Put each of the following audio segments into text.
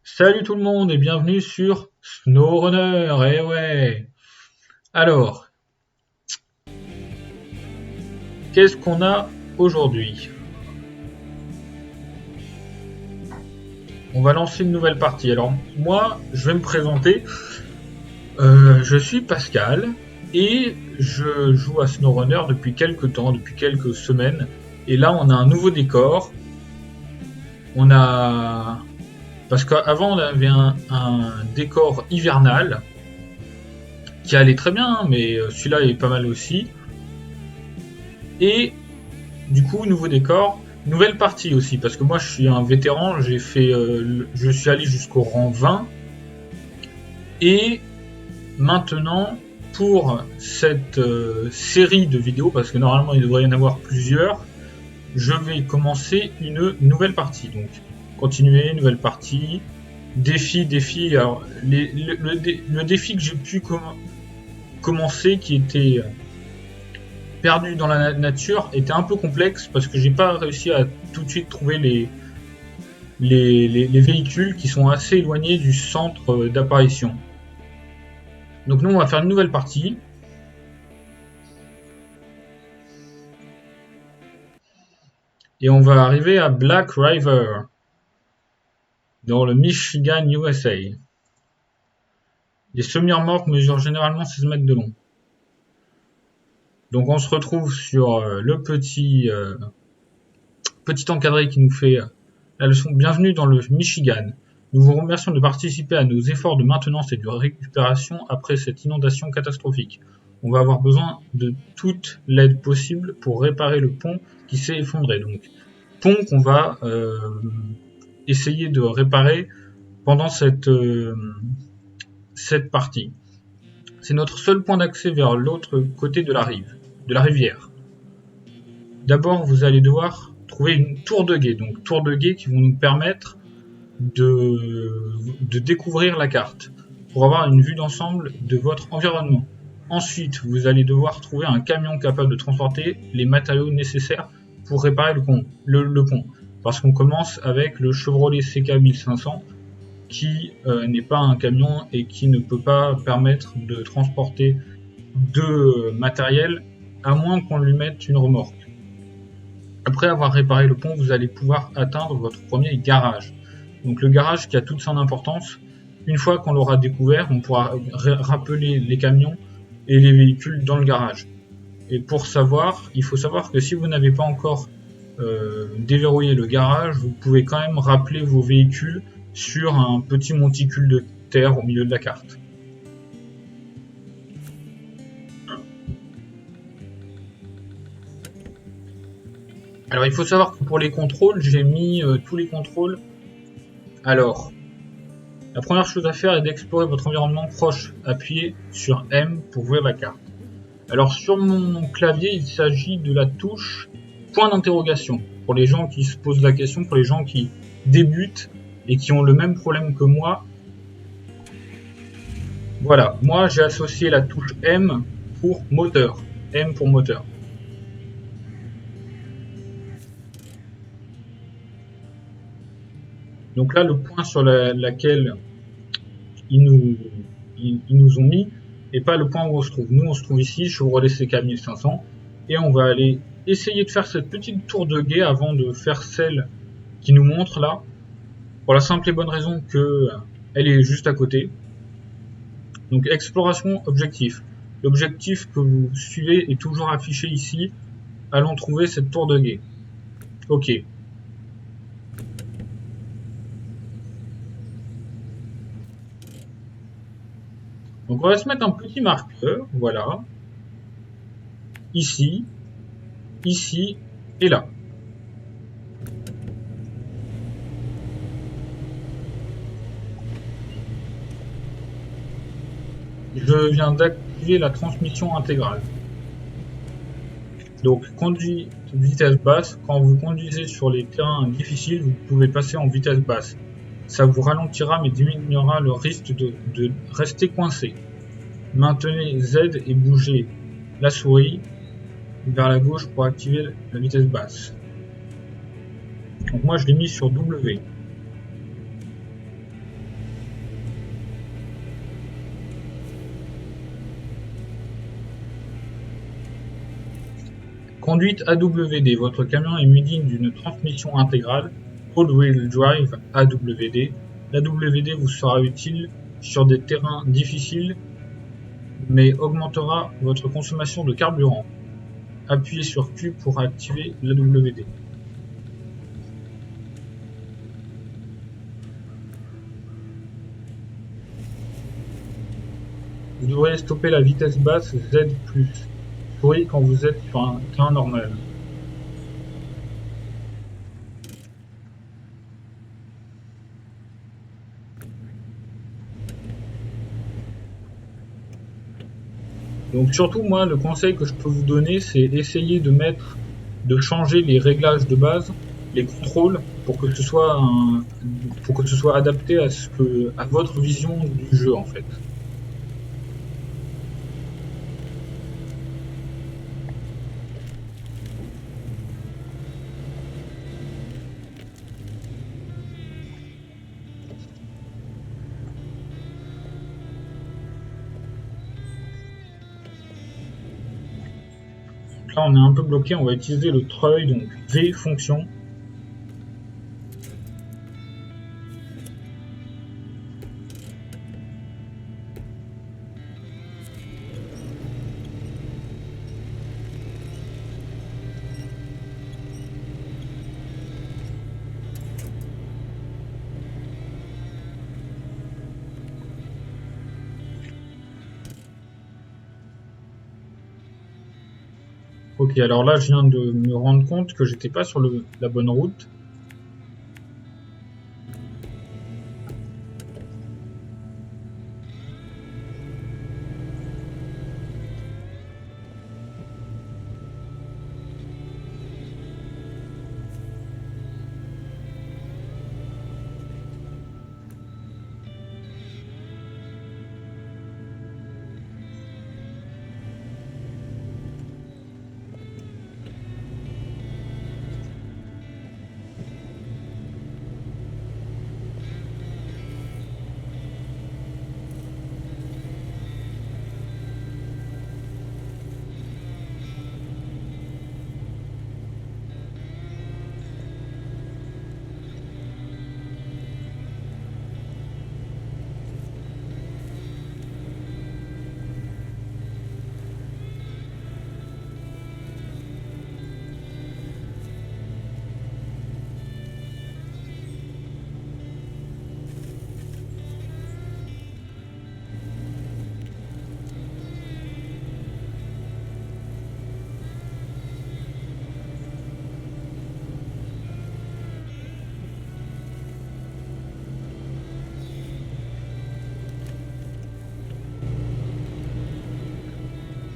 Salut tout le monde et bienvenue sur SnowRunner. Eh ouais. Alors, qu'est-ce qu'on a aujourd'hui? On va lancer une nouvelle partie. Alors moi, je vais me présenter. Je suis Pascal et je joue à SnowRunner depuis quelques temps, depuis quelques semaines. Et là, on a un nouveau décor. On a parce qu'avant on avait un décor hivernal qui allait très bien, mais celui-là est pas mal aussi. Et du coup, nouveau décor, nouvelle partie aussi, parce que moi je suis un vétéran, je suis allé jusqu'au rang 20. Et maintenant, pour cette série de vidéos, parce que normalement il devrait y en avoir plusieurs, je vais commencer une nouvelle partie. Donc, continuer, nouvelle partie, défi. Alors, le défi que j'ai pu commencer, qui était perdu dans la nature, était un peu complexe parce que j'ai pas réussi à tout de suite trouver les véhicules qui sont assez éloignés du centre d'apparition. Donc nous on va faire une nouvelle partie. Et on va arriver à Black River, dans le Michigan, USA. Les semi-remorques mesurent généralement 16 mètres de long. Donc on se retrouve sur le petit encadré qui nous fait la leçon. Bienvenue dans le Michigan. Nous vous remercions de participer à nos efforts de maintenance et de récupération après cette inondation catastrophique. On va avoir besoin de toute l'aide possible pour réparer le pont qui s'est effondré. Donc, pont qu'on va essayer de réparer pendant cette partie. C'est notre seul point d'accès vers l'autre côté de la rivière. D'abord, vous allez devoir trouver une tour de guet. Donc, tour de guet qui vont nous permettre de découvrir la carte pour avoir une vue d'ensemble de votre environnement. Ensuite, vous allez devoir trouver un camion capable de transporter les matériaux nécessaires pour réparer le pont. Parce qu'on commence avec le Chevrolet CK 1500 qui n'est pas un camion et qui ne peut pas permettre de transporter de matériel à moins qu'on lui mette une remorque. Après avoir réparé le pont, vous allez pouvoir atteindre votre premier garage. Donc le garage qui a toute son importance. Une fois qu'on l'aura découvert, on pourra rappeler les camions et les véhicules dans le garage. Et pour savoir, il faut savoir que si vous n'avez pas encore déverrouillé le garage, vous pouvez quand même rappeler vos véhicules sur un petit monticule de terre au milieu de la carte. Alors il faut savoir que pour les contrôles, j'ai mis tous les contrôles. Alors, la première chose à faire est d'explorer votre environnement proche. Appuyez sur M pour ouvrir la carte. Alors sur mon clavier, il s'agit de la touche point d'interrogation. Pour les gens qui se posent la question, pour les gens qui débutent et qui ont le même problème que moi. Voilà, moi j'ai associé la touche M pour moteur. M pour moteur. Donc là, le point sur laquelle ils nous ont mis et pas le point où on se trouve. Nous, on se trouve ici, Chevrolet CK 1500, et on va aller essayer de faire cette petite tour de guet avant de faire celle qui nous montre là, pour la simple et bonne raison que elle est juste à côté. Donc exploration, objectif. L'objectif que vous suivez est toujours affiché ici. Allons trouver cette tour de guet. Ok. Donc on va se mettre un petit marqueur, voilà. Ici, ici et là. Je viens d'activer la transmission intégrale. Donc conduite vitesse basse, quand vous conduisez sur les terrains difficiles, vous pouvez passer en vitesse basse. Ça vous ralentira mais diminuera le risque de rester coincé. Maintenez Z et bougez la souris vers la gauche pour activer la vitesse basse. Donc moi je l'ai mis sur W. Conduite AWD. Votre camion est muni d'une transmission intégrale All-Wheel Drive AWD. L'AWD vous sera utile sur des terrains difficiles, mais augmentera votre consommation de carburant. Appuyez sur Q pour activer l'AWD. Vous devriez stopper la vitesse basse Z+. Souris quand vous êtes sur un terrain normal. Donc surtout moi le conseil que je peux vous donner c'est essayer de changer les réglages de base, les contrôles pour que ce soit adapté à votre vision du jeu en fait. Là on est un peu bloqué, on va utiliser le treuil, donc V fonction. Ok, alors là je viens de me rendre compte que j'étais pas sur la bonne route.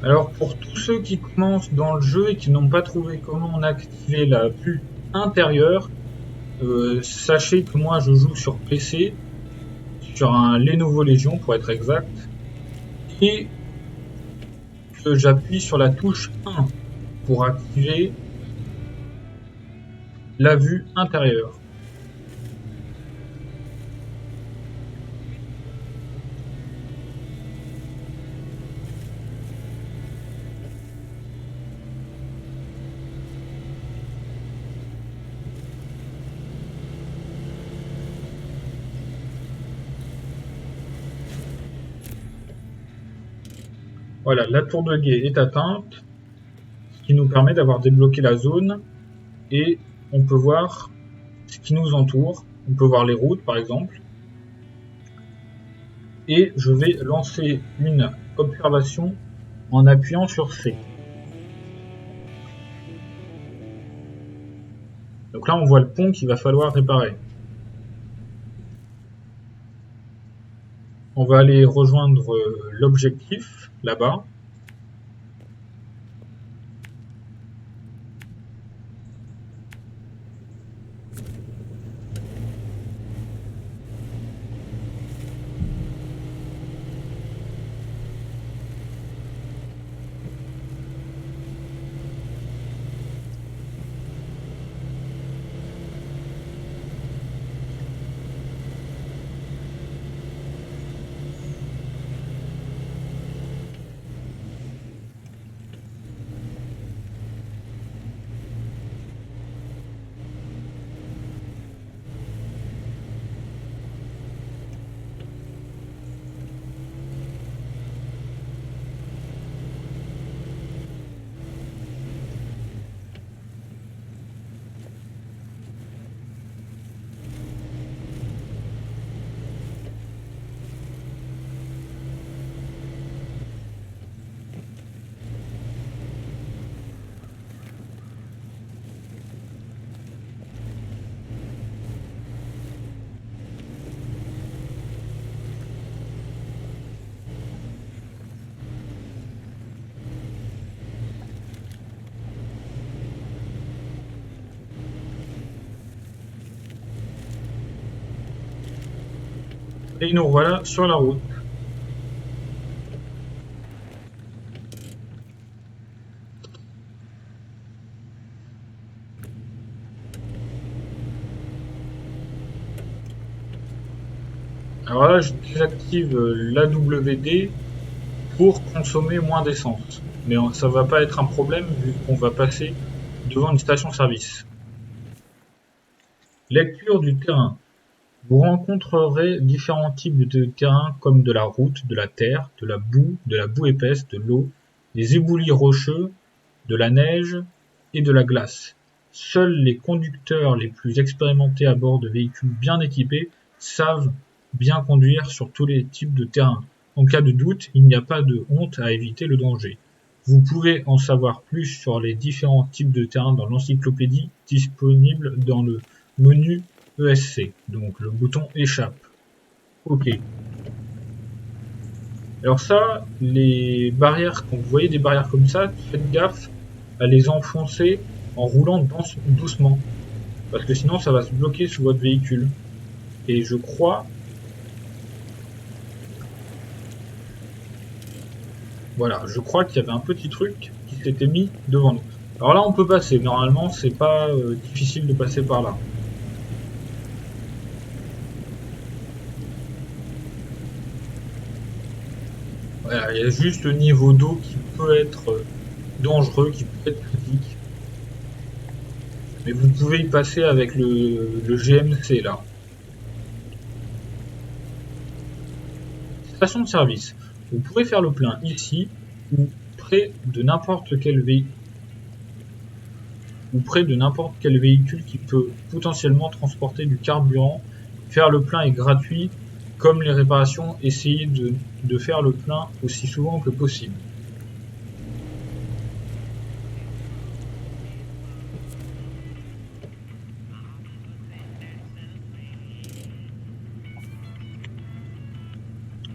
Alors pour tous ceux qui commencent dans le jeu et qui n'ont pas trouvé comment activer la vue intérieure, sachez que moi je joue sur PC, sur un Lenovo Legion pour être exact, et que j'appuie sur la touche 1 pour activer la vue intérieure. Voilà, la tour de guet est atteinte, ce qui nous permet d'avoir débloqué la zone et on peut voir ce qui nous entoure. On peut voir les routes par exemple. Et je vais lancer une observation en appuyant sur C. Donc là on voit le pont qu'il va falloir réparer. On va aller rejoindre l'objectif là-bas. Et nous voilà sur la route. Alors là, je désactive l'AWD pour consommer moins d'essence. Mais ça va pas être un problème vu qu'on va passer devant une station-service. Lecture du terrain. Vous rencontrerez différents types de terrain comme de la route, de la terre, de la boue épaisse, de l'eau, des éboulis rocheux, de la neige et de la glace. Seuls les conducteurs les plus expérimentés à bord de véhicules bien équipés savent bien conduire sur tous les types de terrain. En cas de doute, il n'y a pas de honte à éviter le danger. Vous pouvez en savoir plus sur les différents types de terrain dans l'encyclopédie disponible dans le menu ESC, donc le bouton échappe. Ok. Alors ça, les barrières, quand vous voyez des barrières comme ça, faites gaffe à les enfoncer en roulant doucement. Parce que sinon ça va se bloquer sous votre véhicule. Et je crois... Voilà, je crois qu'il y avait un petit truc qui s'était mis devant nous. Alors là on peut passer, normalement c'est pas difficile de passer par là. Voilà, il y a juste le niveau d'eau qui peut être dangereux, qui peut être critique. Mais vous pouvez y passer avec le GMC là. Station de service. Vous pourrez faire le plein ici ou près de n'importe quel véhicule qui peut potentiellement transporter du carburant. Faire le plein est gratuit. Comme les réparations, essayez de faire le plein aussi souvent que possible.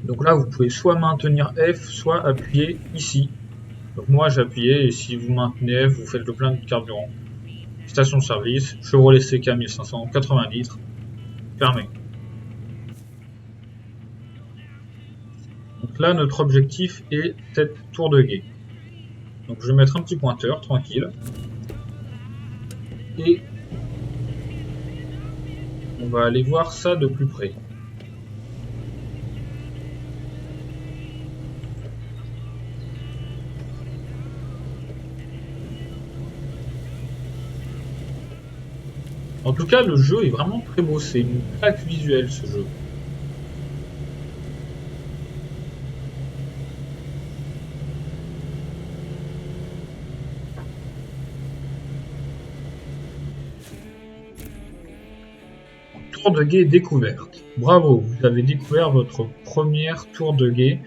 Donc là, vous pouvez soit maintenir F, soit appuyer ici. Donc moi, j'ai appuyé et si vous maintenez F, vous faites le plein de carburant. Station de service, Chevrolet CK 1500, 80 litres, fermé. Donc là, notre objectif est cette tour de guet. Donc je vais mettre un petit pointeur, tranquille. Et on va aller voir ça de plus près. En tout cas, le jeu est vraiment très beau, c'est une claque visuelle ce jeu. Tour de guet découverte. Bravo, vous avez découvert votre première tour de guet.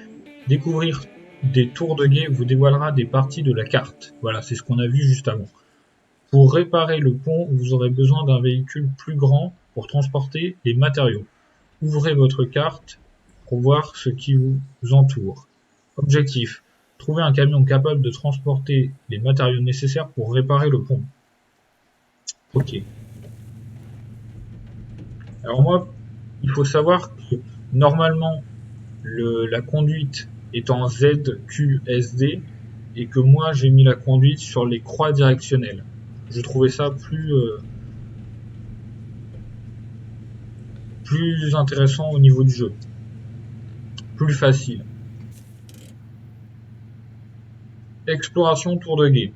Découvrir des tours de guet vous dévoilera des parties de la carte. Voilà, c'est ce qu'on a vu juste avant. Pour réparer le pont, vous aurez besoin d'un véhicule plus grand pour transporter les matériaux. Ouvrez votre carte pour voir ce qui vous entoure. Objectif: trouver un camion capable de transporter les matériaux nécessaires pour réparer le pont. Ok. Alors moi, il faut savoir que normalement, la conduite est en ZQSD et que moi j'ai mis la conduite sur les croix directionnelles. Je trouvais ça plus intéressant au niveau du jeu, plus facile. Exploration tour de guet.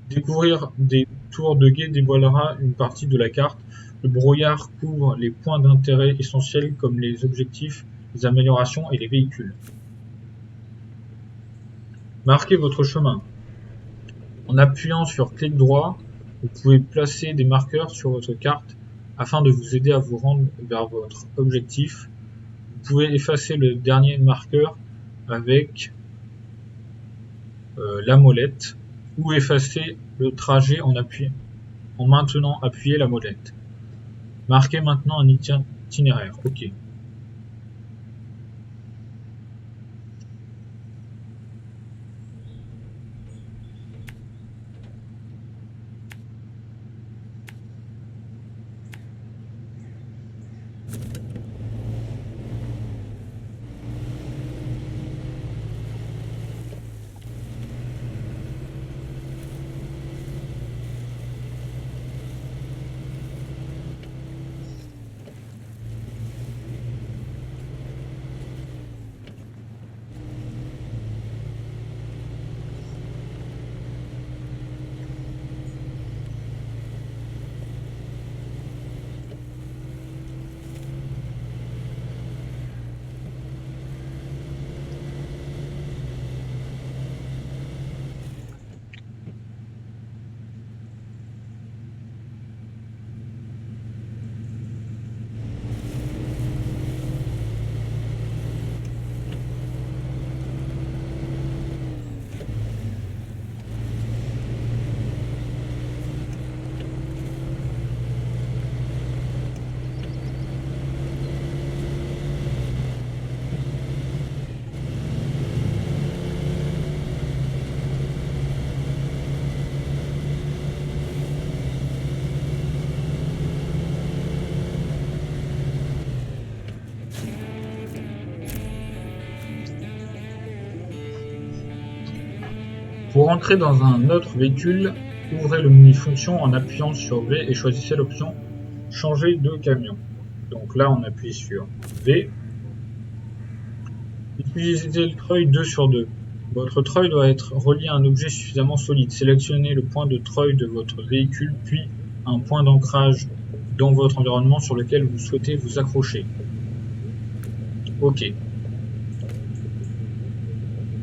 Découvrir des tours de guet dévoilera une partie de la carte. Le brouillard couvre les points d'intérêt essentiels comme les objectifs, les améliorations et les véhicules. Marquez votre chemin. En appuyant sur clic droit, vous pouvez placer des marqueurs sur votre carte afin de vous aider à vous rendre vers votre objectif. Vous pouvez effacer le dernier marqueur avec la molette ou effacer le trajet en maintenant appuyer la molette. Marquez maintenant un itinéraire. Ok. Pour entrer dans un autre véhicule, ouvrez le menu fonction en appuyant sur V et choisissez l'option changer de camion. Donc là, on appuie sur V. Utilisez le treuil 2 sur 2. Votre treuil doit être relié à un objet suffisamment solide. Sélectionnez le point de treuil de votre véhicule, puis un point d'ancrage dans votre environnement sur lequel vous souhaitez vous accrocher. OK.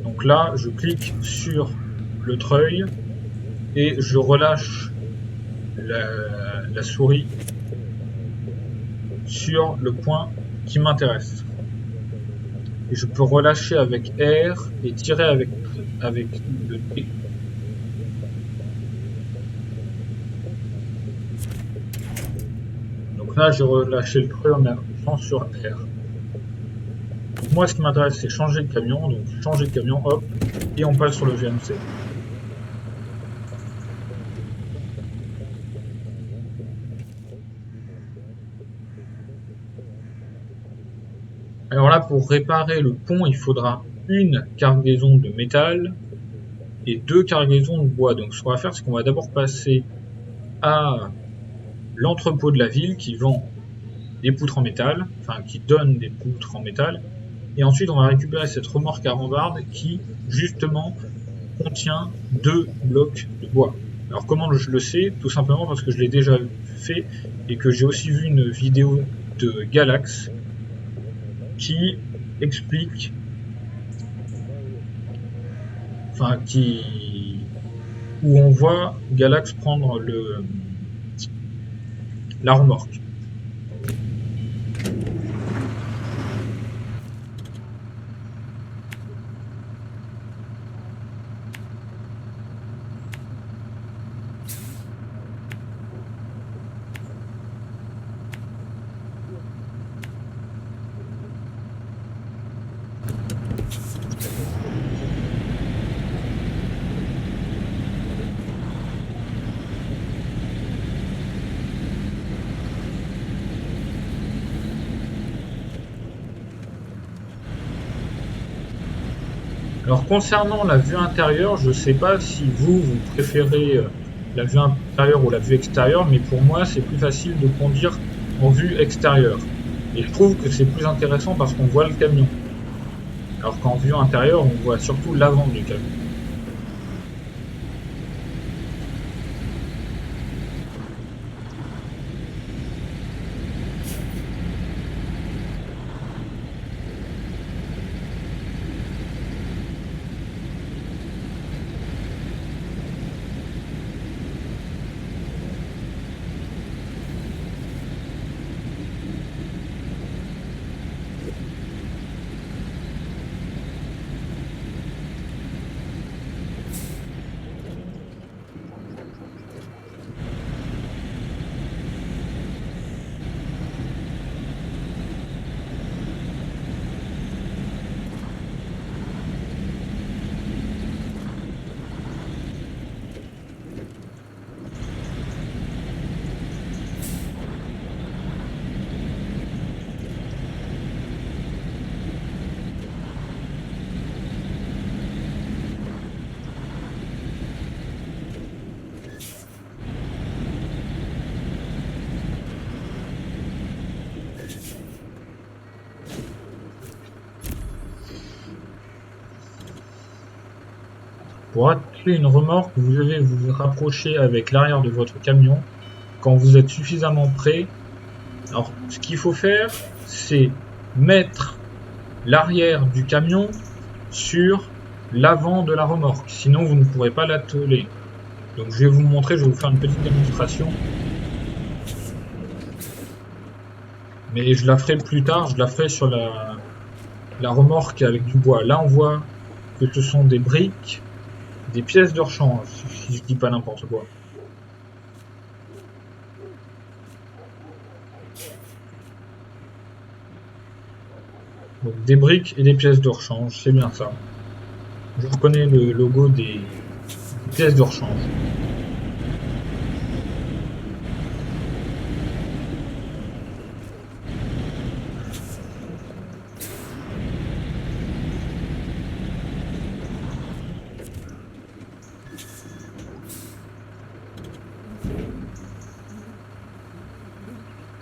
Donc là, je clique sur le treuil et je relâche la souris sur le point qui m'intéresse. Et je peux relâcher avec R et tirer avec le T. Donc là, j'ai relâché le treuil en appuyant sur R. Donc moi, ce qui m'intéresse, c'est changer de camion. Donc changer de camion, hop, et on passe sur le VMC. Alors là, pour réparer le pont, il faudra une cargaison de métal et 2 cargaisons de bois. Donc ce qu'on va faire, c'est qu'on va d'abord passer à l'entrepôt de la ville qui vend des poutres en métal, enfin qui donne des poutres en métal, et ensuite on va récupérer cette remorque à rambarde qui justement contient 2 blocs de bois. Alors comment je le sais? Tout simplement parce que je l'ai déjà fait et que j'ai aussi vu une vidéo de Galax qui explique, enfin où on voit Galax prendre la remorque. Alors concernant la vue intérieure, je ne sais pas si vous préférez la vue intérieure ou la vue extérieure, mais pour moi c'est plus facile de conduire en vue extérieure. Et je trouve que c'est plus intéressant parce qu'on voit le camion. Alors qu'en vue intérieure, on voit surtout l'avant du camion. Pour atteler une remorque, vous devez vous rapprocher avec l'arrière de votre camion quand vous êtes suffisamment près. Alors, ce qu'il faut faire, c'est mettre l'arrière du camion sur l'avant de la remorque, sinon vous ne pourrez pas l'atteler. Donc je vais vous montrer, je vais vous faire une petite démonstration. Mais je la ferai plus tard, je la ferai sur la remorque avec du bois. Là on voit que ce sont des briques, des pièces de rechange, si je dis pas n'importe quoi. Donc des briques et des pièces de rechange, c'est bien ça. Je reconnais le logo des pièces de rechange.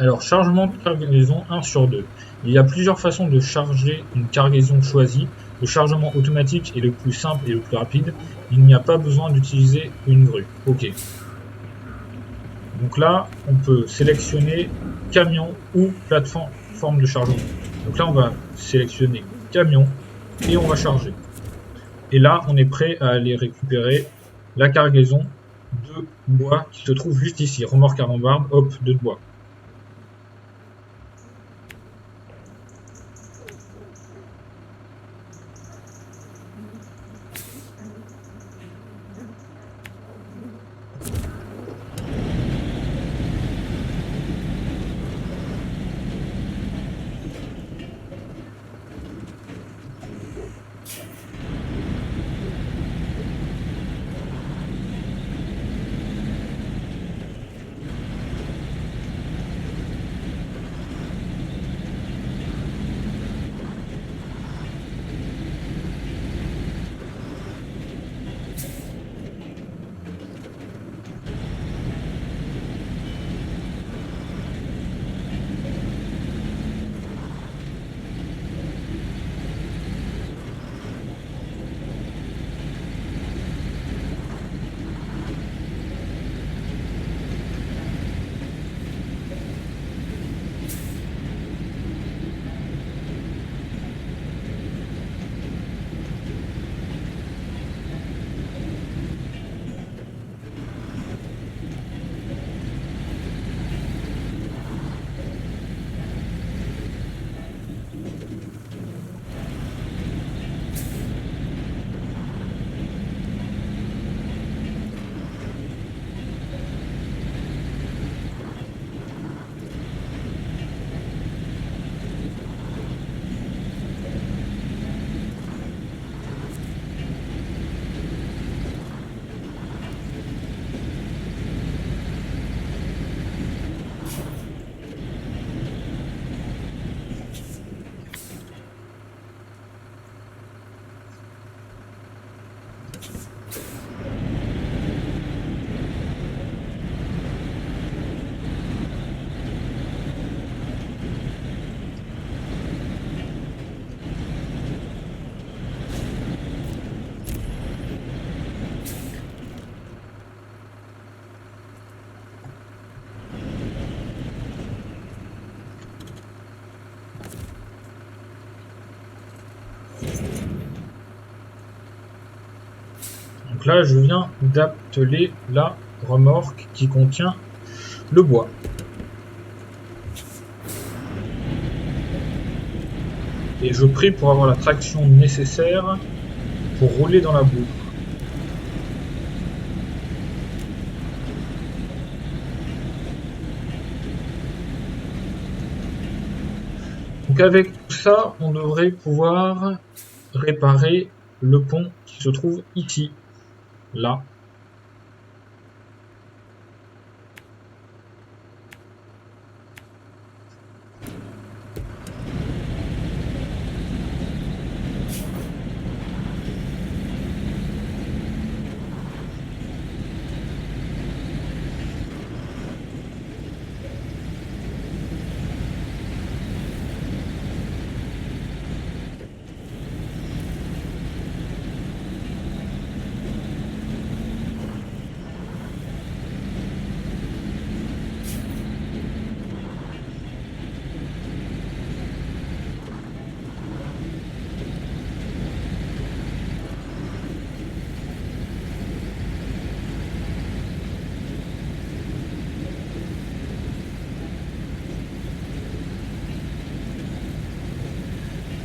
Alors, chargement de cargaison 1 sur 2. Il y a plusieurs façons de charger une cargaison choisie. Le chargement automatique est le plus simple et le plus rapide. Il n'y a pas besoin d'utiliser une grue. Ok. Donc là, on peut sélectionner camion ou plateforme de chargement. Donc là, on va sélectionner camion et on va charger. Et là, on est prêt à aller récupérer la cargaison de bois qui se trouve juste ici. Remorque à rambarde, hop, de bois. Donc là, je viens d'atteler la remorque qui contient le bois. Et je prie pour avoir la traction nécessaire pour rouler dans la boue. Donc avec tout ça, on devrait pouvoir réparer le pont qui se trouve ici, là.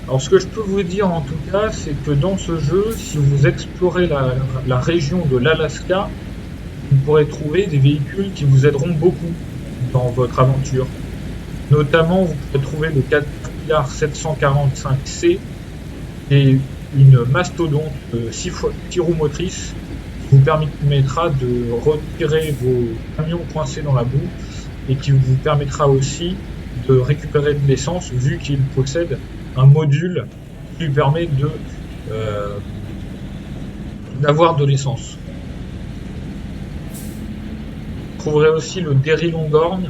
Alors ce que je peux vous dire en tout cas, c'est que dans ce jeu, si vous explorez la région de l'Alaska, vous pourrez trouver des véhicules qui vous aideront beaucoup dans votre aventure. Notamment, vous pourrez trouver le Caterpillar 745C et une mastodonte 6 roues motrices qui vous permettra de retirer vos camions coincés dans la boue et qui vous permettra aussi de récupérer de l'essence vu qu'il possède un module qui lui permet d'avoir de l'essence. Vous trouverez aussi le Derry Longhorn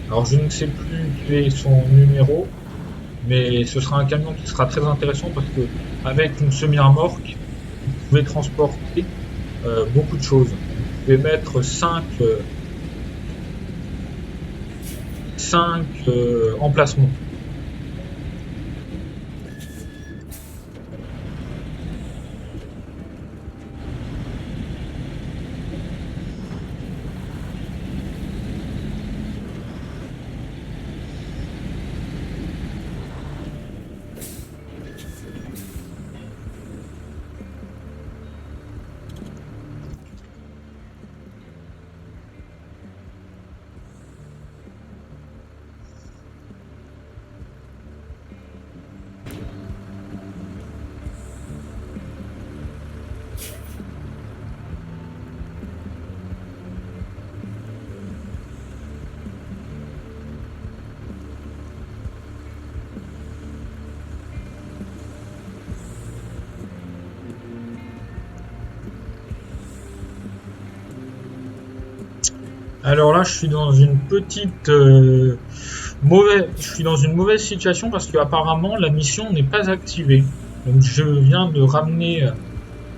Alors je ne sais plus quel est son numéro, mais ce sera un camion qui sera très intéressant parce que avec une semi-remorque, vous pouvez transporter beaucoup de choses. Vous pouvez mettre 5 emplacements. Alors là, je suis dans une mauvaise situation parce que apparemment la mission n'est pas activée. Donc je viens de ramener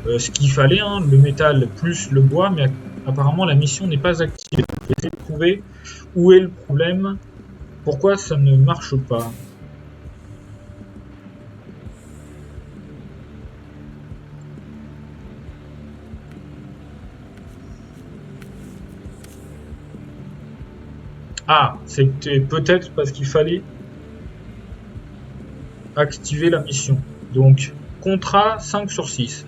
ce qu'il fallait, hein, le métal plus le bois, mais apparemment la mission n'est pas activée. J'essaie de trouver où est le problème, pourquoi ça ne marche pas. Ah, c'était peut-être parce qu'il fallait activer la mission. Donc, contrat 5 sur 6.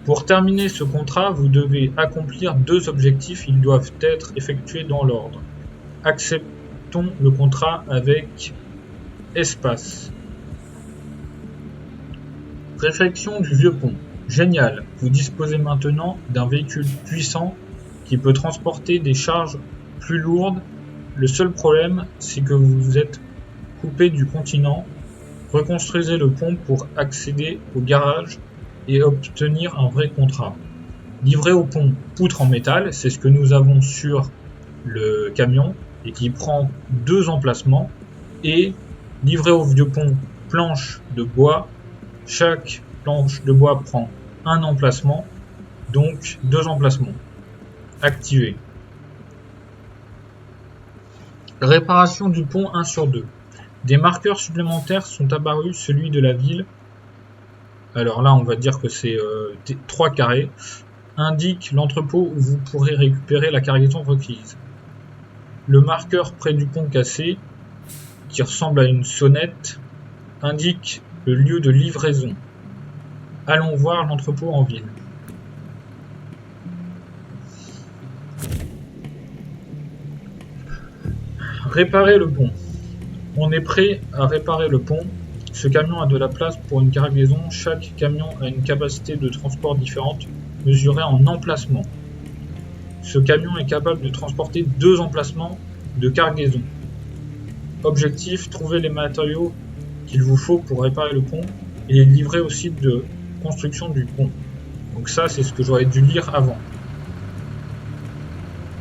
Pour terminer ce contrat, vous devez accomplir 2 objectifs. Ils doivent être effectués dans l'ordre. Acceptons le contrat avec espace. Réfection du vieux pont. Génial. Vous disposez maintenant d'un véhicule puissant qui peut transporter des charges plus lourdes. Le seul problème, c'est que vous vous êtes coupé du continent. Reconstruisez le pont pour accéder au garage et obtenir un vrai contrat. Livrez au pont poutre en métal, c'est ce que nous avons sur le camion et qui prend 2 emplacements. Et livrez au vieux pont planche de bois. Chaque planche de bois prend un emplacement, donc 2 emplacements. Activé. Réparation du pont 1 sur 2. Des marqueurs supplémentaires sont apparus, celui de la ville. Alors là, on va dire que c'est 3 carrés. Indique l'entrepôt où vous pourrez récupérer la cargaison requise. Le marqueur près du pont cassé, qui ressemble à une sonnette, indique le lieu de livraison. Allons voir l'entrepôt en ville. Réparer le pont. On est prêt à réparer le pont. Ce camion a de la place pour une cargaison. Chaque camion a une capacité de transport différente, mesurée en emplacement. Ce camion est capable de transporter 2 emplacements de cargaison. Objectif, trouver les matériaux qu'il vous faut pour réparer le pont et les livrer au site de construction du pont. Donc ça, c'est ce que j'aurais dû lire avant.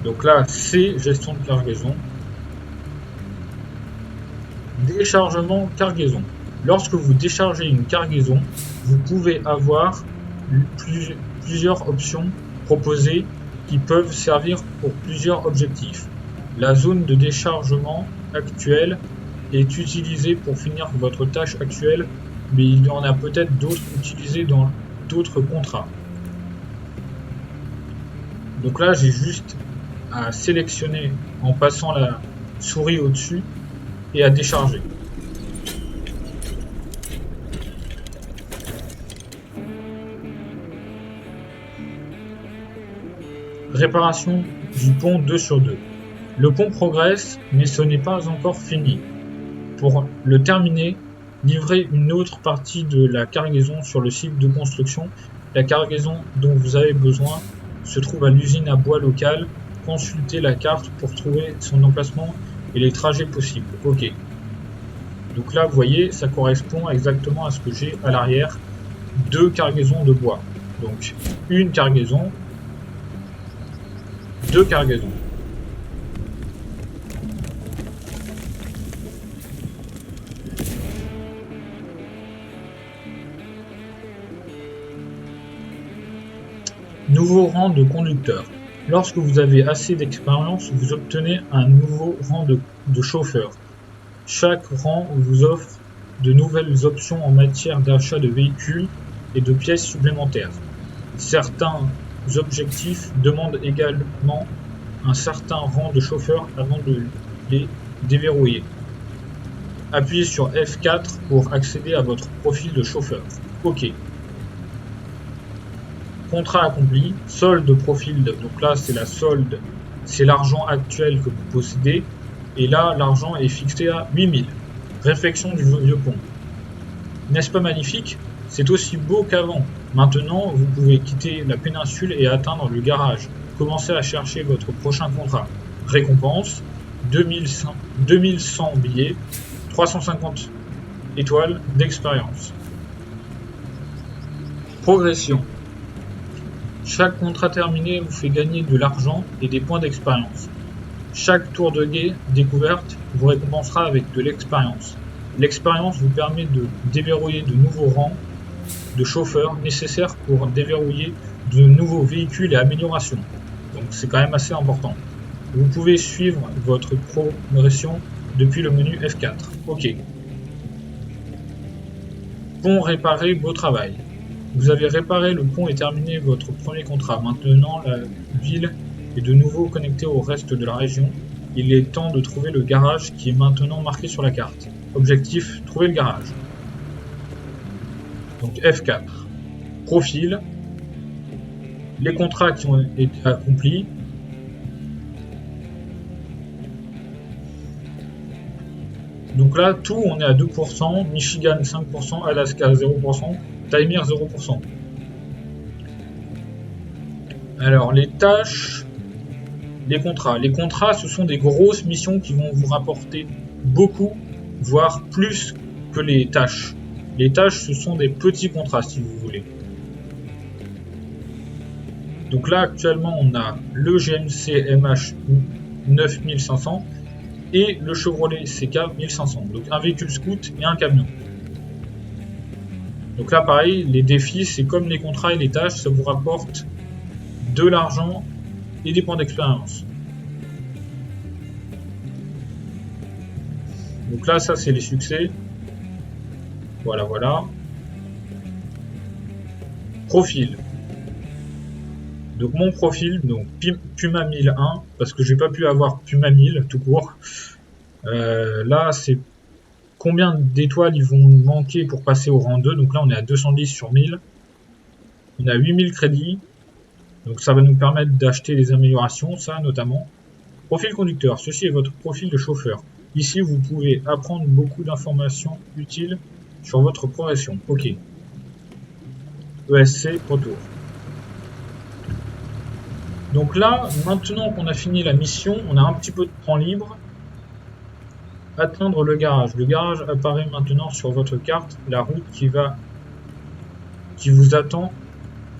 Donc là, c'est gestion de cargaison. Déchargement cargaison. Lorsque vous déchargez une cargaison, vous pouvez avoir plusieurs options proposées qui peuvent servir pour plusieurs objectifs. La zone de déchargement actuelle est utilisée pour finir votre tâche actuelle, mais il y en a peut-être d'autres utilisées dans d'autres contrats. Donc là, j'ai juste à sélectionner en passant la souris au-dessus et à décharger. Réparation du pont 2 sur 2. Le pont progresse, mais ce n'est pas encore fini. Pour le terminer, livrez une autre partie de la cargaison sur le site de construction. La cargaison dont vous avez besoin se trouve à l'usine à bois locale. Consultez la carte pour trouver son emplacement et les trajets possibles. Ok. Donc là, vous voyez, ça correspond exactement à ce que j'ai à l'arrière. 2 cargaisons de bois. Donc, une cargaison, 2 cargaisons. Nouveau rang de conducteur. Lorsque vous avez assez d'expérience, vous obtenez un nouveau rang de chauffeur. Chaque rang vous offre de nouvelles options en matière d'achat de véhicules et de pièces supplémentaires. Certains objectifs demandent également un certain rang de chauffeur avant de les déverrouiller. Appuyez sur F4 pour accéder à votre profil de chauffeur. OK. Contrat accompli, solde profil. Donc là, c'est la solde, c'est l'argent actuel que vous possédez. Et là, l'argent est fixé à 8000. Réflexion du vieux pont. N'est-ce pas magnifique? C'est aussi beau qu'avant. Maintenant, vous pouvez quitter la péninsule et atteindre le garage. Commencez à chercher votre prochain contrat. Récompense, 2100 billets, 350 étoiles d'expérience. Progression. Chaque contrat terminé vous fait gagner de l'argent et des points d'expérience. Chaque tour de guet découverte vous récompensera avec de l'expérience. L'expérience vous permet de déverrouiller de nouveaux rangs de chauffeurs nécessaires pour déverrouiller de nouveaux véhicules et améliorations. Donc c'est quand même assez important. Vous pouvez suivre votre progression depuis le menu F4. OK. Pont réparé, beau travail. Vous avez réparé le pont et terminé votre premier contrat. Maintenant, la ville est de nouveau connectée au reste de la région. Il est temps de trouver le garage qui est maintenant marqué sur la carte. Objectif, trouver le garage. Donc F4. Profil. Les contrats qui ont été accomplis. Donc là, tout, on est à 2%, Michigan 5%, Alaska 0%, Taimyr 0%. Alors, les tâches, les contrats. Les contrats, ce sont des grosses missions qui vont vous rapporter beaucoup, voire plus que les tâches. Les tâches, ce sont des petits contrats, si vous voulez. Donc là, actuellement, on a le GMC MH 9500 et le Chevrolet CK 1500. Donc un véhicule scout et un camion. Donc là, pareil, les défis, c'est comme les contrats et les tâches, ça vous rapporte de l'argent et des points d'expérience. Donc là, ça, c'est les succès. Voilà, voilà. Profil. Donc mon profil, donc Puma 1001, parce que j'ai pas pu avoir Puma 1000 tout court. Là, c'est combien d'étoiles ils vont manquer pour passer au rang 2. Donc là, on est à 210 sur 1000. On a 8000 crédits. Donc ça va nous permettre d'acheter des améliorations, ça notamment. Profil conducteur, ceci est votre profil de chauffeur. Ici, vous pouvez apprendre beaucoup d'informations utiles sur votre progression. OK. ESC, retour. Donc là, maintenant qu'on a fini la mission, on a un petit peu de temps libre. Atteindre le garage. Le garage apparaît maintenant sur votre carte. La route qui vous attend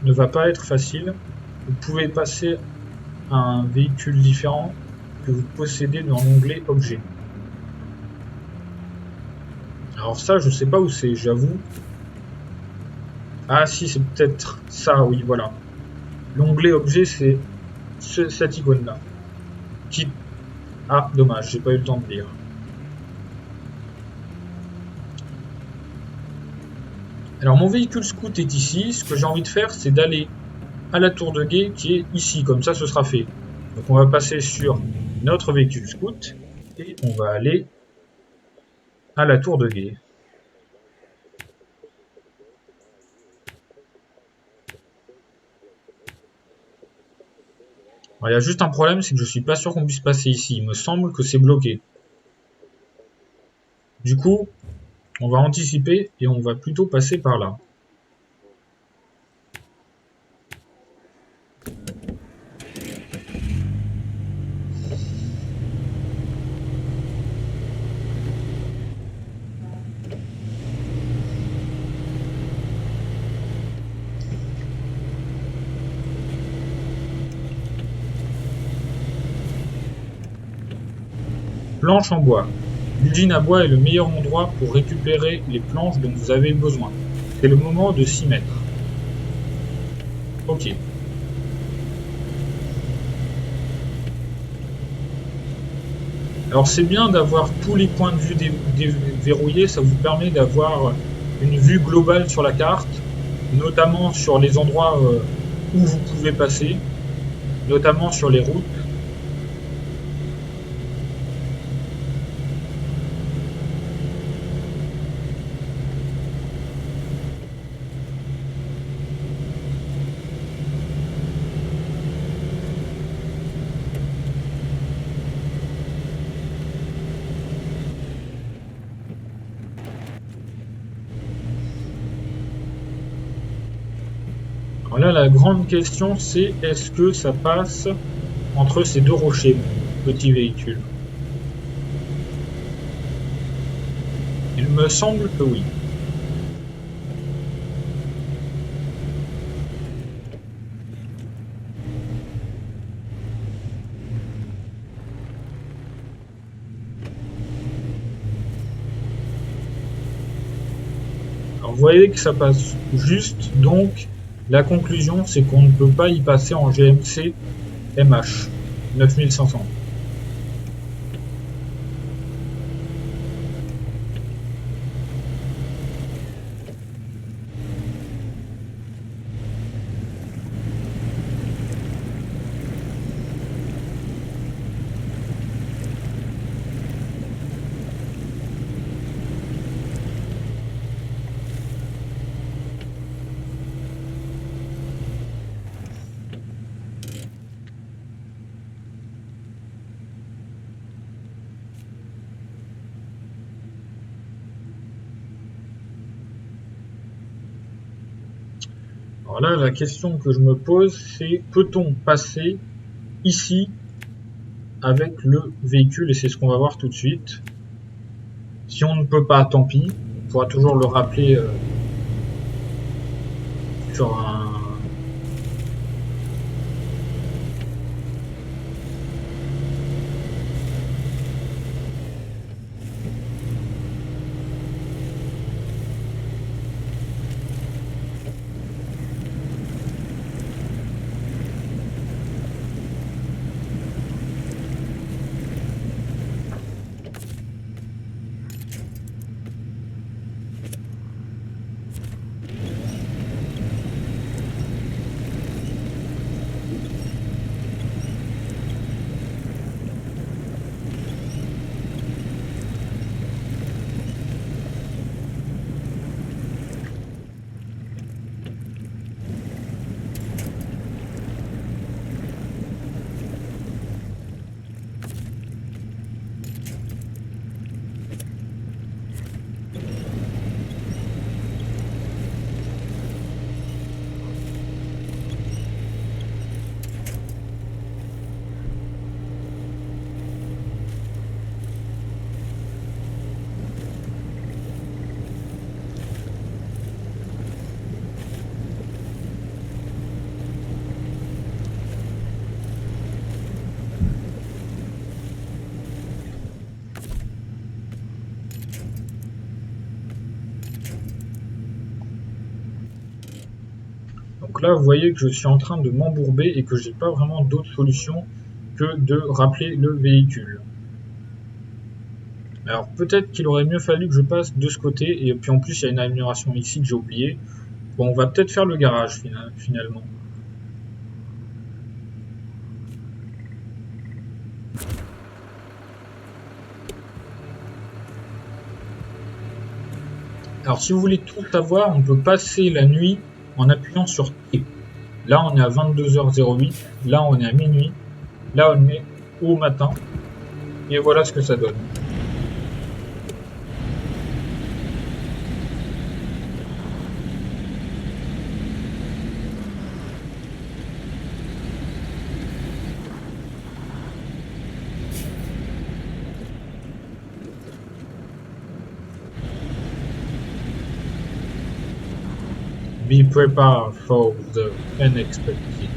ne va pas être facile. Vous pouvez passer à un véhicule différent que vous possédez dans l'onglet Objets. Alors ça, je sais pas où c'est, j'avoue. Ah si, c'est peut-être ça, oui, voilà. L'onglet Objets, c'est cette icône-là. Ah, dommage, j'ai pas eu le temps de lire. Alors mon véhicule scout est ici. Ce que j'ai envie de faire, c'est d'aller à la tour de guet qui est ici. Comme ça, ce sera fait. Donc on va passer sur notre véhicule scout et on va aller à la tour de guet. Alors, il y a juste un problème, c'est que je suis pas sûr qu'on puisse passer ici. Il me semble que c'est bloqué. Du coup, on va anticiper et on va plutôt passer par là. Planche en bois. L'usine à bois est le meilleur endroit pour récupérer les planches dont vous avez besoin. C'est le moment de s'y mettre. Ok. Alors c'est bien d'avoir tous les points de vue déverrouillés, ça vous permet d'avoir une vue globale sur la carte, notamment sur les endroits où vous pouvez passer, notamment sur les routes. Alors là, la grande question, c'est est-ce que ça passe entre ces deux rochers, mon petit véhicule? Il me semble que oui. Alors vous voyez que ça passe juste, donc la conclusion, c'est qu'on ne peut pas y passer en GMC MH 9500. Alors là, la question que je me pose, c'est peut-on passer ici avec le véhicule, et c'est ce qu'on va voir tout de suite. Si on ne peut pas, tant pis, on pourra toujours le rappeler sur un... Donc là, vous voyez que je suis en train de m'embourber et que j'ai pas vraiment d'autre solution que de rappeler le véhicule. Alors peut-être qu'il aurait mieux fallu que je passe de ce côté, et puis en plus il y a une amélioration ici que j'ai oublié. Bon, on va peut-être faire le garage finalement. Alors si vous voulez tout savoir, on peut passer la nuit en appuyant sur T. Là on est à 22h08, là on est à minuit, là on est au matin, et voilà ce que ça donne. Be prepared for the unexpected.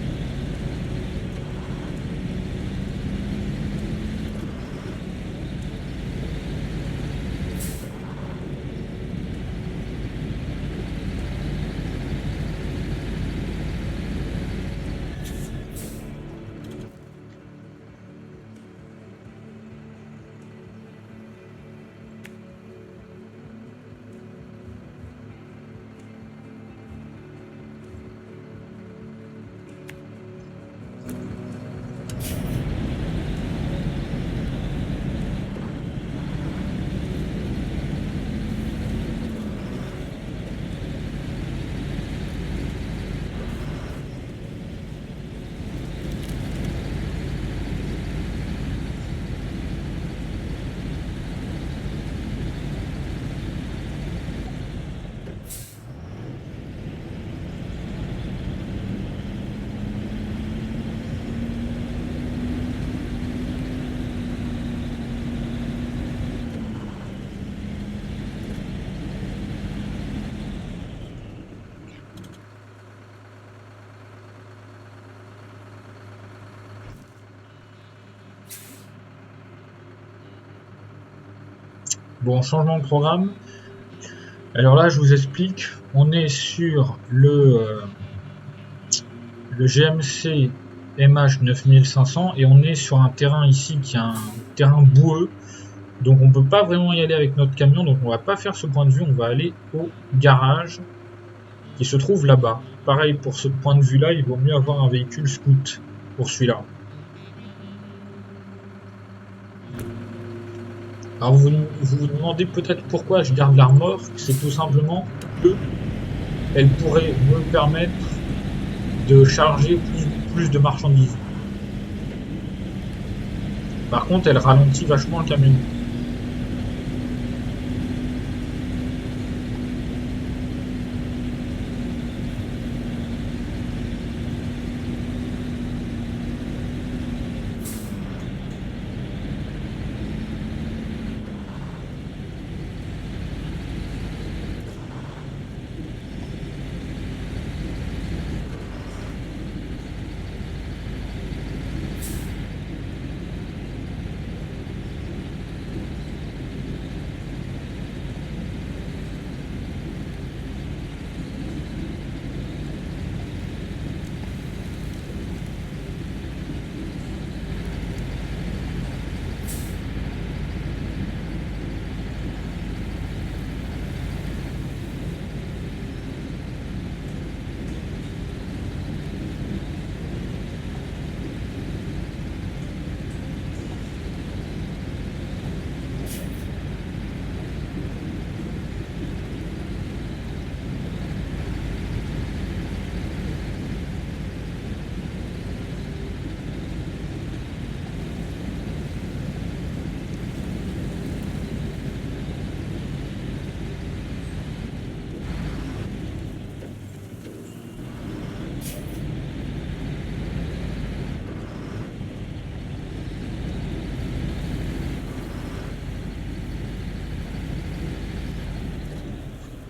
Bon, changement de programme. Alors là, je vous explique. On est sur le GMC MH 9500 et on est sur un terrain ici qui est un terrain boueux. Donc on peut pas vraiment y aller avec notre camion, donc on va pas faire ce point de vue, on va aller au garage qui se trouve là-bas. Pareil pour ce point de vue-là, il vaut mieux avoir un véhicule scout pour celui-là. Alors vous vous demandez peut-être pourquoi je garde la remorque, c'est tout simplement que elle pourrait me permettre de charger plus de marchandises. Par contre, elle ralentit vachement le camion.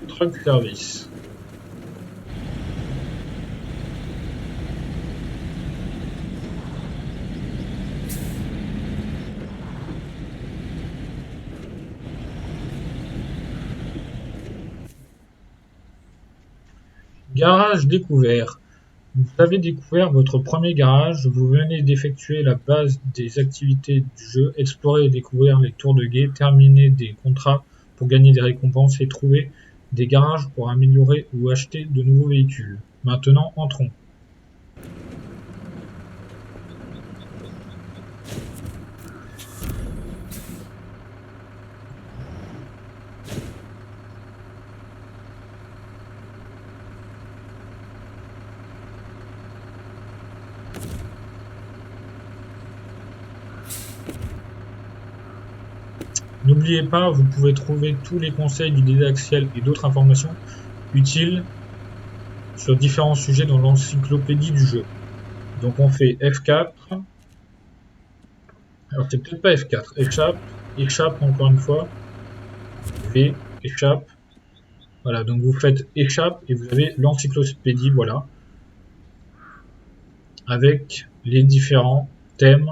Truck service. Garage découvert. Vous avez découvert votre premier garage, vous venez d'effectuer la base des activités du jeu, explorer et découvrir les tours de guet, terminer des contrats pour gagner des récompenses et trouver des garages pour améliorer ou acheter de nouveaux véhicules. Maintenant, entrons. N'oubliez pas, vous pouvez trouver tous les conseils du didactiel et d'autres informations utiles sur différents sujets dans l'encyclopédie du jeu. Donc on fait F4. Alors c'est peut-être pas F4. Échappe encore une fois. V, échappe. Voilà, donc vous faites échappe et vous avez l'encyclopédie, voilà. Avec les différents thèmes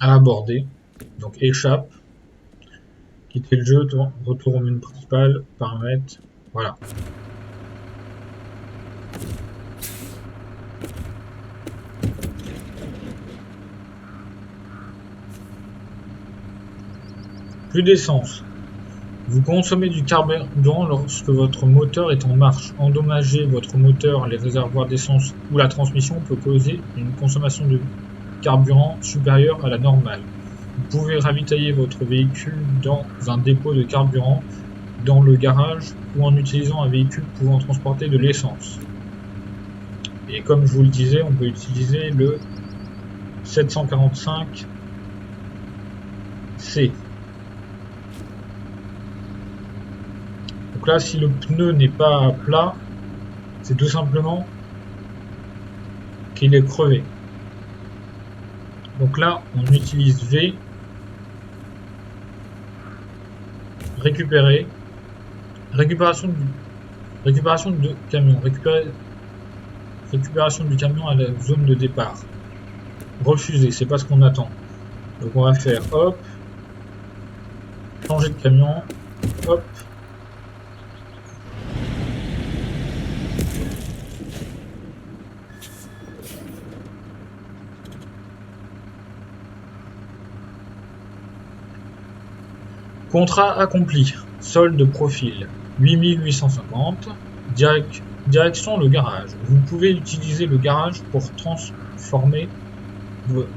à aborder. Donc échappe, quitter le jeu, retour au menu principal, paramètres, voilà. Plus d'essence. Vous consommez du carburant lorsque votre moteur est en marche. Endommager votre moteur, les réservoirs d'essence ou la transmission peut causer une consommation de carburant supérieure à la normale. Vous pouvez ravitailler votre véhicule dans un dépôt de carburant, dans le garage ou en utilisant un véhicule pouvant transporter de l'essence. Et comme je vous le disais, on peut utiliser le 745C. Donc là, si le pneu n'est pas plat, c'est tout simplement qu'il est crevé. Donc là, on utilise V, récupération du camion, récupération du camion à la zone de départ. Refusé, c'est pas ce qu'on attend. Donc on va faire hop, changer de camion, hop. Contrat accompli. Solde profil 8850. Direction le garage. Vous pouvez utiliser le garage pour transformer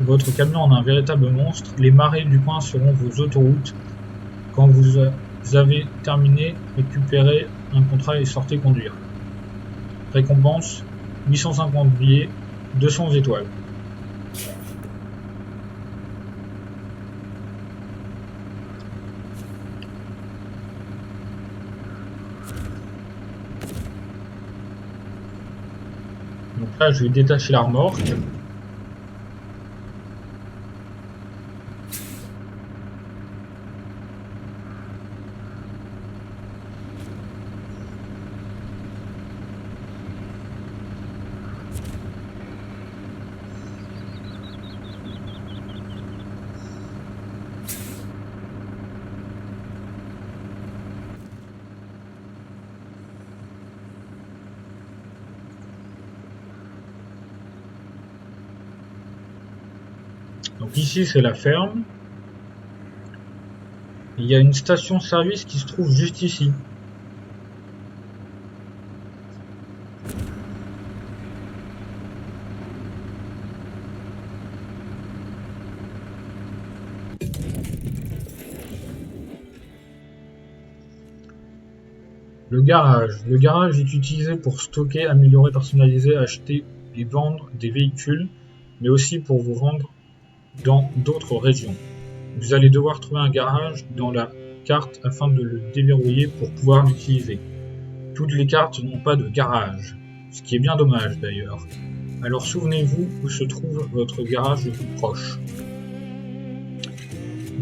votre camion en un véritable monstre. Les marais du coin seront vos autoroutes. Quand vous avez terminé, récupérez un contrat et sortez conduire. Récompense 850 billets, 200 étoiles. Donc là, je vais détacher la remorque. Donc ici, c'est la ferme. Il y a une station-service qui se trouve juste ici. Le garage. Le garage est utilisé pour stocker, améliorer, personnaliser, acheter et vendre des véhicules, mais aussi pour vous rendre dans d'autres régions. Vous allez devoir trouver un garage dans la carte afin de le déverrouiller pour pouvoir l'utiliser. Toutes les cartes n'ont pas de garage, ce qui est bien dommage d'ailleurs. Alors souvenez-vous où se trouve votre garage le plus proche.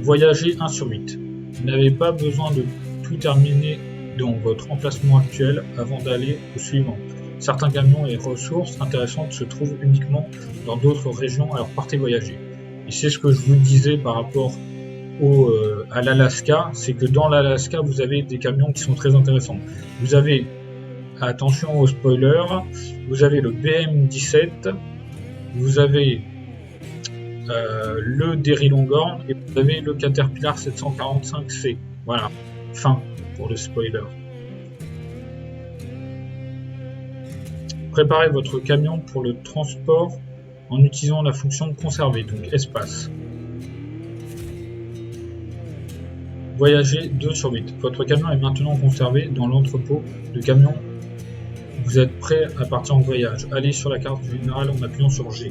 Voyagez 1 sur 8. Vous n'avez pas besoin de tout terminer dans votre emplacement actuel avant d'aller au suivant. Certains camions et ressources intéressantes se trouvent uniquement dans d'autres régions, alors partez voyager. Et c'est ce que je vous disais par rapport à l'Alaska, c'est que dans l'Alaska, vous avez des camions qui sont très intéressants. Vous avez, attention aux spoilers, vous avez le BM17, vous avez le Derry Longhorn et vous avez le Caterpillar 745C. Voilà, fin pour le spoiler. Préparez votre camion pour le transport en utilisant la fonction conserver, donc espace. Voyagez 2 sur 8. Votre camion est maintenant conservé dans l'entrepôt de camions. Vous êtes prêt à partir en voyage. Allez sur la carte générale en appuyant sur G.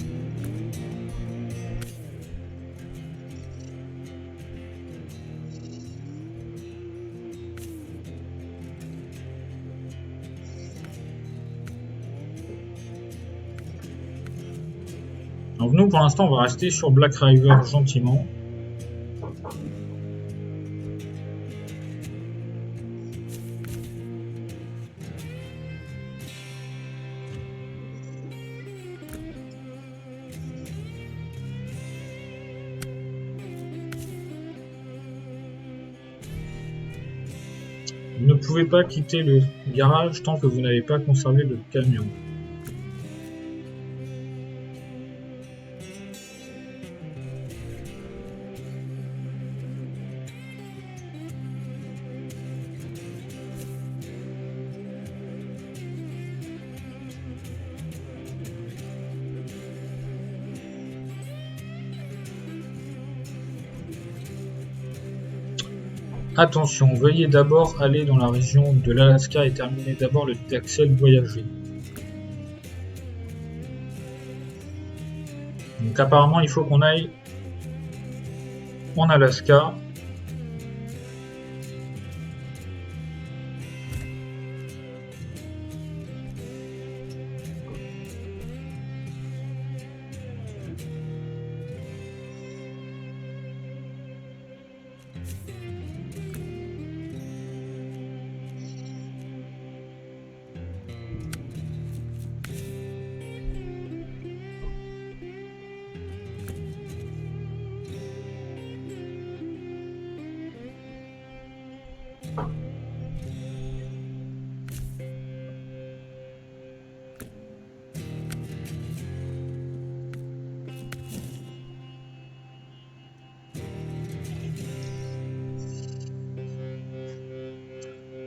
Donc nous, pour l'instant, on va rester sur Black River gentiment. Vous ne pouvez pas quitter le garage tant que vous n'avez pas conservé le camion. Attention, veuillez d'abord aller dans la région de l'Alaska et terminer d'abord le Texel voyager. Donc apparemment il faut qu'on aille en Alaska.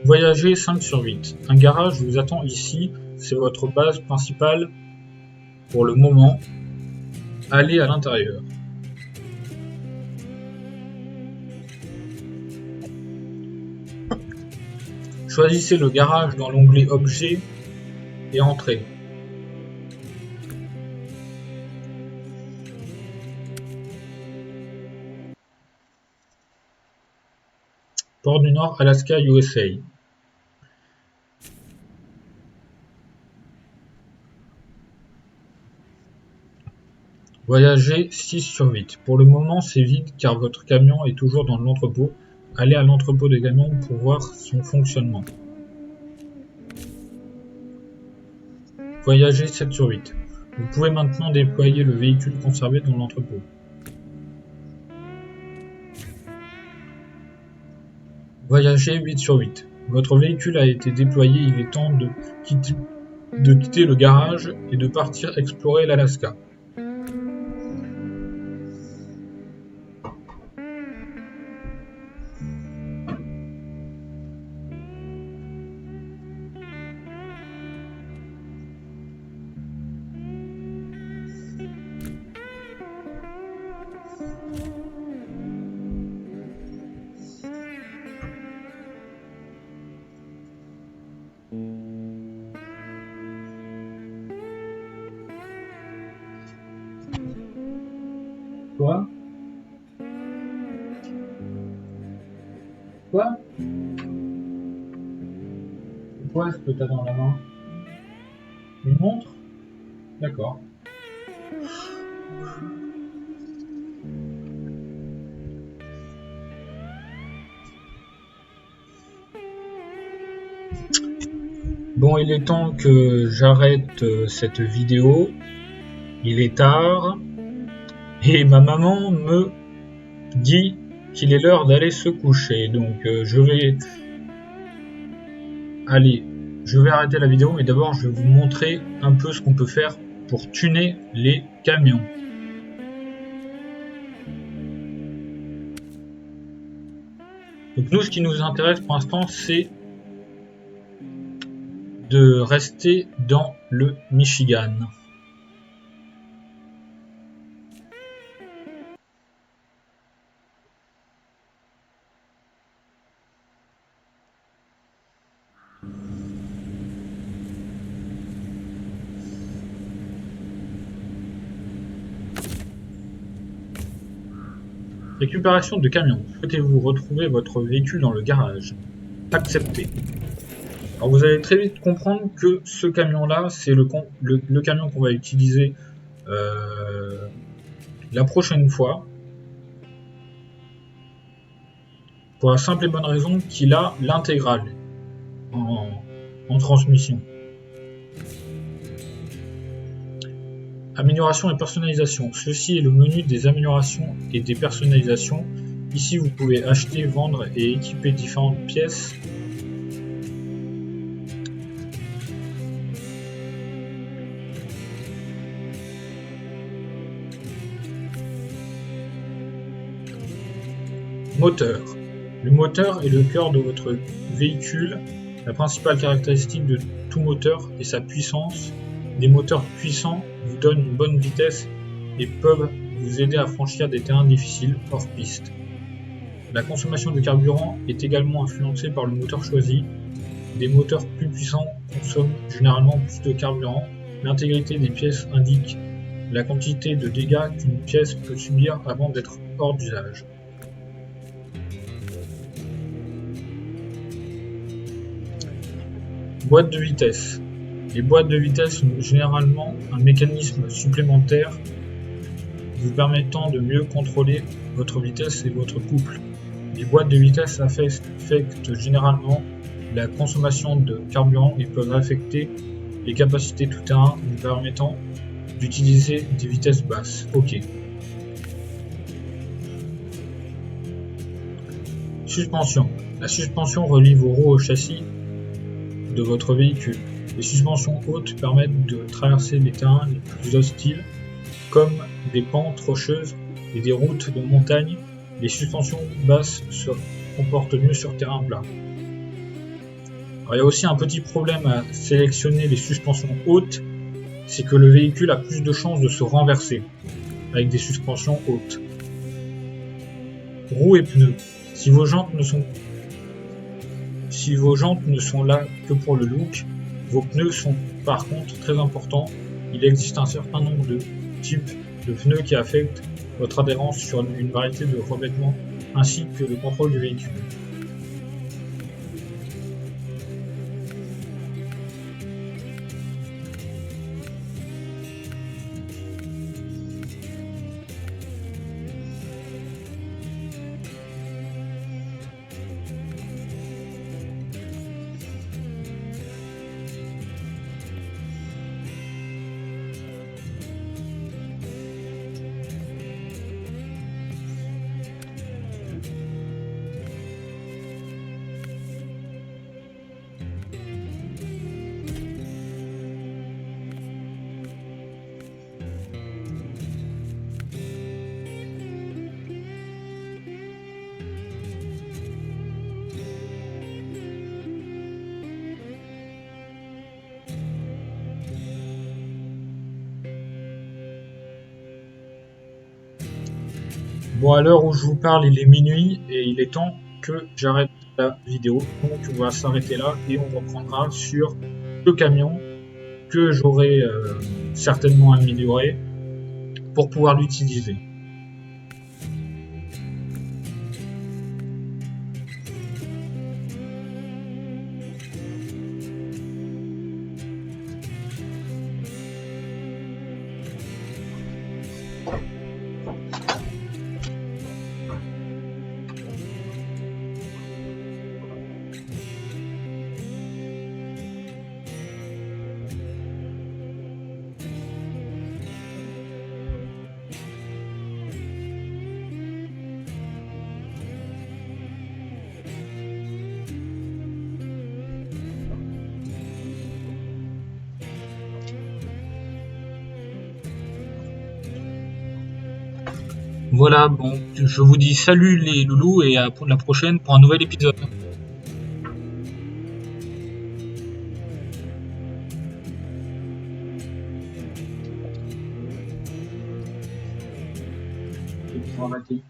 Voyagez 5/8. Un garage vous attend ici, c'est votre base principale pour le moment. Allez à l'intérieur. Choisissez le garage dans l'onglet Objets et Entrée. Port du Nord, Alaska, USA. Voyagez 6/8. Pour le moment, c'est vide car votre camion est toujours dans l'entrepôt. Allez à l'entrepôt des camions pour voir son fonctionnement. Voyagez 7/8. Vous pouvez maintenant déployer le véhicule conservé dans l'entrepôt. Voyagez 8/8. Votre véhicule a été déployé, il est temps de quitter le garage et de partir explorer l'Alaska. Quoi? Quoi? C'est quoi ce que t'as dans la main? Une montre? D'accord. Bon, il est temps que j'arrête cette vidéo. Il est tard. Et ma maman me dit qu'il est l'heure d'aller se coucher. Donc je vais arrêter la vidéo, mais d'abord je vais vous montrer un peu ce qu'on peut faire pour tuner les camions. Donc nous, ce qui nous intéresse pour l'instant, c'est de rester dans le Michigan. Récupération de camion. Souhaitez-vous retrouver votre véhicule dans le garage? Accepté. Alors vous allez très vite comprendre que ce camion-là, c'est le camion qu'on va utiliser la prochaine fois. Pour la simple et bonne raison qu'il a l'intégrale en transmission. Amélioration et personnalisation. Ceci est le menu des améliorations et des personnalisations. Ici, vous pouvez acheter, vendre et équiper différentes pièces. Moteur. Le moteur est le cœur de votre véhicule. La principale caractéristique de tout moteur est sa puissance. Des moteurs puissants vous donnent une bonne vitesse et peuvent vous aider à franchir des terrains difficiles hors piste. La consommation de carburant est également influencée par le moteur choisi. Des moteurs plus puissants consomment généralement plus de carburant. L'intégrité des pièces indique la quantité de dégâts qu'une pièce peut subir avant d'être hors d'usage. Boîte de vitesse. Les boîtes de vitesse ont généralement un mécanisme supplémentaire vous permettant de mieux contrôler votre vitesse et votre couple. Les boîtes de vitesse affectent généralement la consommation de carburant et peuvent affecter les capacités tout-terrain vous permettant d'utiliser des vitesses basses. Ok. Suspension. La suspension relie vos roues au châssis de votre véhicule. Les suspensions hautes permettent de traverser les terrains les plus hostiles, comme des pentes rocheuses et des routes de montagne. Les suspensions basses se comportent mieux sur terrain plat. Alors, il y a aussi un petit problème à sélectionner les suspensions hautes, c'est que le véhicule a plus de chances de se renverser avec des suspensions hautes. Roues et pneus. Si vos jantes ne sont là que pour le look, vos pneus sont par contre très importants. Il existe un certain nombre de types de pneus qui affectent votre adhérence sur une variété de revêtements ainsi que le contrôle du véhicule. Bon, à l'heure où je vous parle, il est minuit et il est temps que j'arrête la vidéo. Donc on va s'arrêter là et on reprendra sur le camion que j'aurai certainement amélioré pour pouvoir l'utiliser. Voilà, bon, je vous dis salut les loulous et à la prochaine pour un nouvel épisode. Formaté.